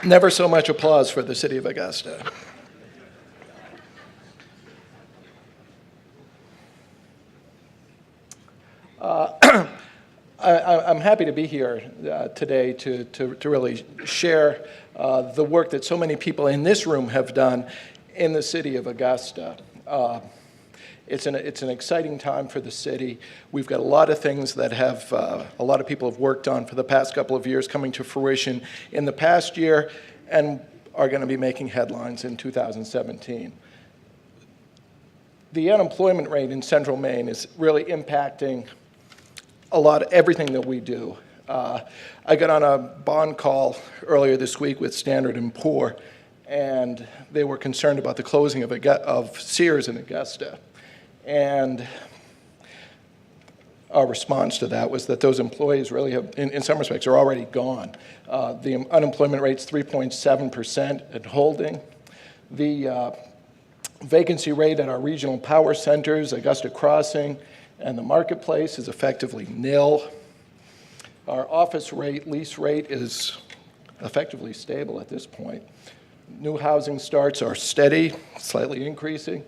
Never so much applause for the city of Augusta. I'm happy to be here today to really share the work that so many people in this room have done in the city of Augusta. It's an exciting time for the city. We've got a lot of things that a lot of people have worked on for the past couple of years coming to fruition in the past year and are going to be making headlines in 2017. The unemployment rate in central Maine is really impacting everything that we do. I got on a bond call earlier this week with Standard & Poor, and they were concerned about the closing of Sears in Augusta. And our response to that was that those employees really have, in some respects, are already gone. The unemployment rate's 3.7% and holding. The vacancy rate at our regional power centers, Augusta Crossing, and the marketplace is effectively nil. Our office lease rate is effectively stable at this point. New housing starts are steady, slightly increasing.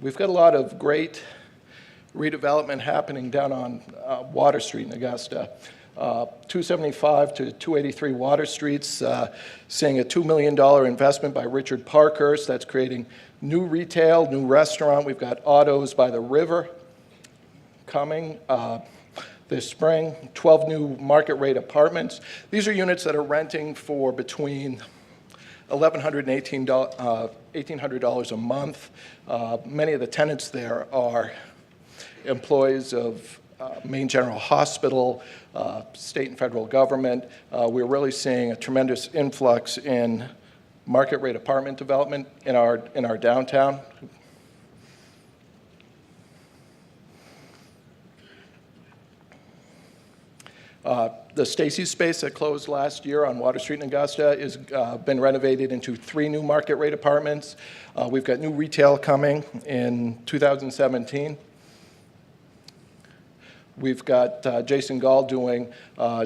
We've got a lot of great redevelopment happening down on Water Street in Augusta. 275 to 283 Water Street's seeing a $2 million investment by Richard Parkhurst. That's creating new retail, new restaurant. We've got autos by the river coming this spring, 12 new market rate apartments. These are units that are renting for between $1,100 and $1,800 a month. Many of the tenants there are employees of Maine General Hospital, state and federal government. We're really seeing a tremendous influx in market rate apartment development in our downtown. The Stacy's space that closed last year on Water Street in Augusta has been renovated into 3 new market rate apartments. We've got new retail coming in 2017. We've got Jason Gall doing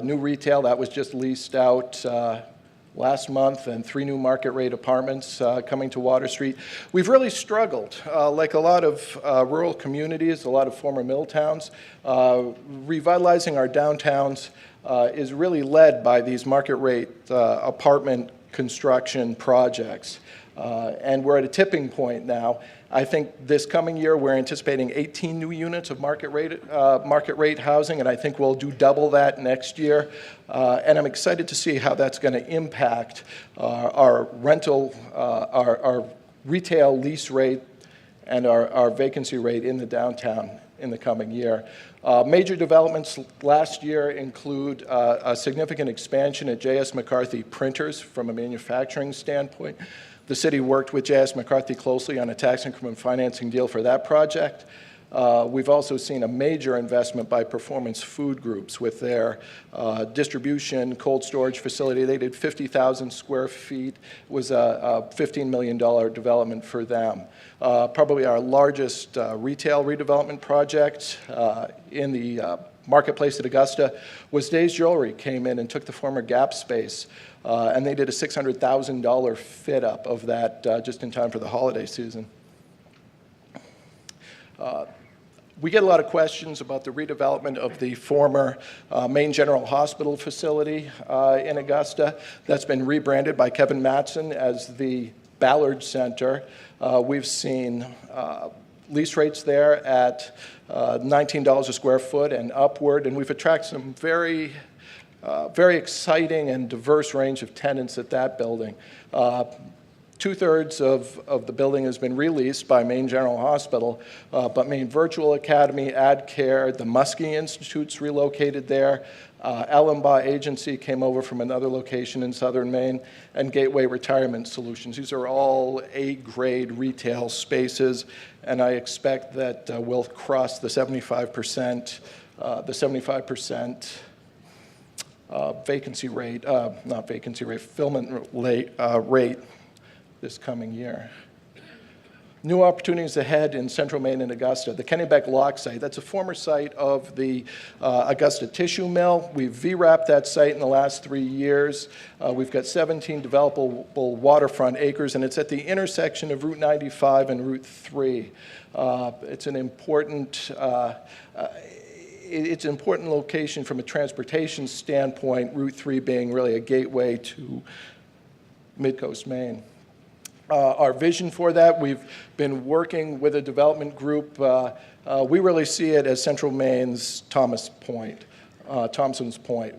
new retail. That was just leased out last month, and 3 new market rate apartments coming to Water Street. We've really struggled, like a lot of rural communities, a lot of former mill towns. Revitalizing our downtowns is really led by these market rate apartment construction projects. And we're at a tipping point now. I think this coming year we're anticipating 18 new units of market rate housing, and I think we'll do double that next year. And I'm excited to see how that's going to impact our retail lease rate and our vacancy rate in the downtown in the coming year. Major developments last year include a significant expansion at J.S. McCarthy Printers from a manufacturing standpoint. The city worked with J.S. McCarthy closely on a tax increment financing deal for that project. We've also seen a major investment by Performance Food Groups with their distribution cold storage facility. They did 50,000 square feet. It was a $15 million development for them. Probably our largest retail redevelopment project in the marketplace at Augusta was Days Jewelry came in and took the former Gap space, and they did a $600,000 fit up of that just in time for the holiday season. We get a lot of questions about the redevelopment of the former Maine General Hospital facility in Augusta. That's been rebranded by Kevin Mattson as the Ballard Center. We've seen lease rates there at $19 a square foot and upward, and we've attracted some very exciting and diverse range of tenants at that building. 2/3 of the building has been released by Maine General Hospital, but Maine Virtual Academy, AdCare, the Muskie Institute's relocated there. Allenbaugh Agency came over from another location in southern Maine, and Gateway Retirement Solutions. These are all A-grade retail spaces, and I expect that we'll cross the 75% vacancy rate, not vacancy rate, fulfillment rate this coming year. New opportunities ahead in Central Maine and Augusta. The Kennebec Lock site, that's a former site of the Augusta tissue mill. We've VRAP'd that site in the last 3 years. We've got 17 developable waterfront acres, and it's at the intersection of Route 95 and Route 3. It's an important location from a transportation standpoint, Route 3 being really a gateway to Mid-Coast Maine. Our vision for that, we've been working with a development group. We really see it as Central Maine's Thompson's Point,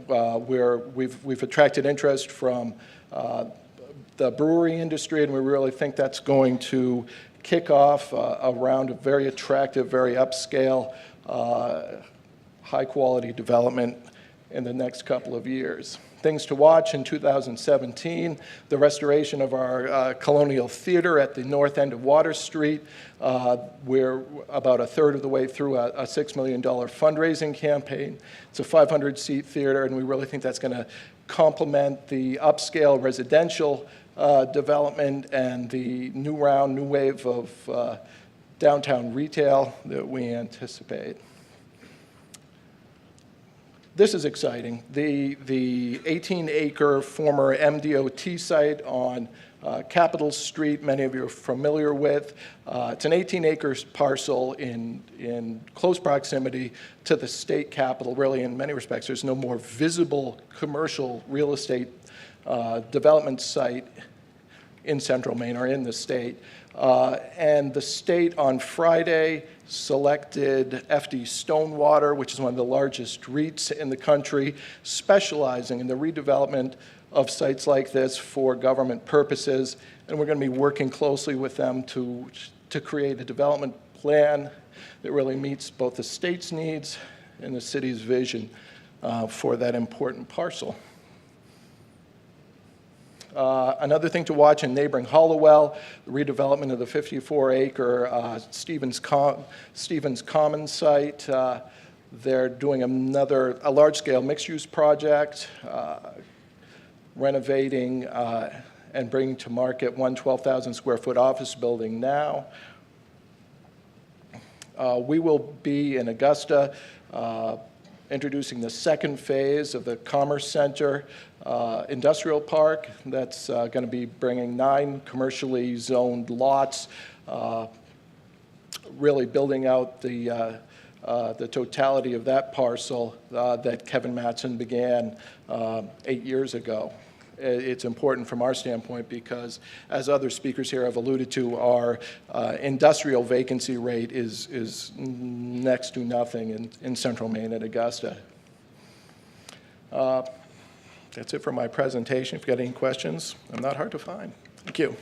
where we've attracted interest from the brewery industry, and we really think that's going to kick off around a very attractive, very upscale, high-quality development in the next couple of years. Things to watch in 2017, the restoration of our Colonial Theater at the north end of Water Street. We're about a third of the way through a $6 million fundraising campaign. It's a 500-seat theater, and we really think that's going to complement the upscale residential development and the new wave of downtown retail that we anticipate. This is exciting. The 18-acre former MDOT site on Capitol Street, many of you are familiar with. It's an 18-acre parcel in close proximity to the state capitol. Really, in many respects, there's no more visible commercial real estate development site in Central Maine or in the state. And the state on Friday selected FD Stonewater, which is one of the largest REITs in the country, specializing in the redevelopment of sites like this for government purposes. And we're going to be working closely with them to create a development plan that really meets both the state's needs and the city's vision for that important parcel. Another thing to watch in neighboring Hollowell, the redevelopment of the 54-acre Stevens Commons site. They're doing a large-scale mixed-use project, renovating and bringing to market one 12,000-square-foot office building now. We will be in Augusta introducing the second phase of the Commerce Center industrial park. That's going to be bringing 9 commercially zoned lots, really building out the totality of that parcel that Kevin Mattson began 8 years ago. It's important from our standpoint because, as other speakers here have alluded to, our industrial vacancy rate is next to nothing in Central Maine and Augusta. That's it for my presentation. If you've got any questions, I'm not hard to find. Thank you.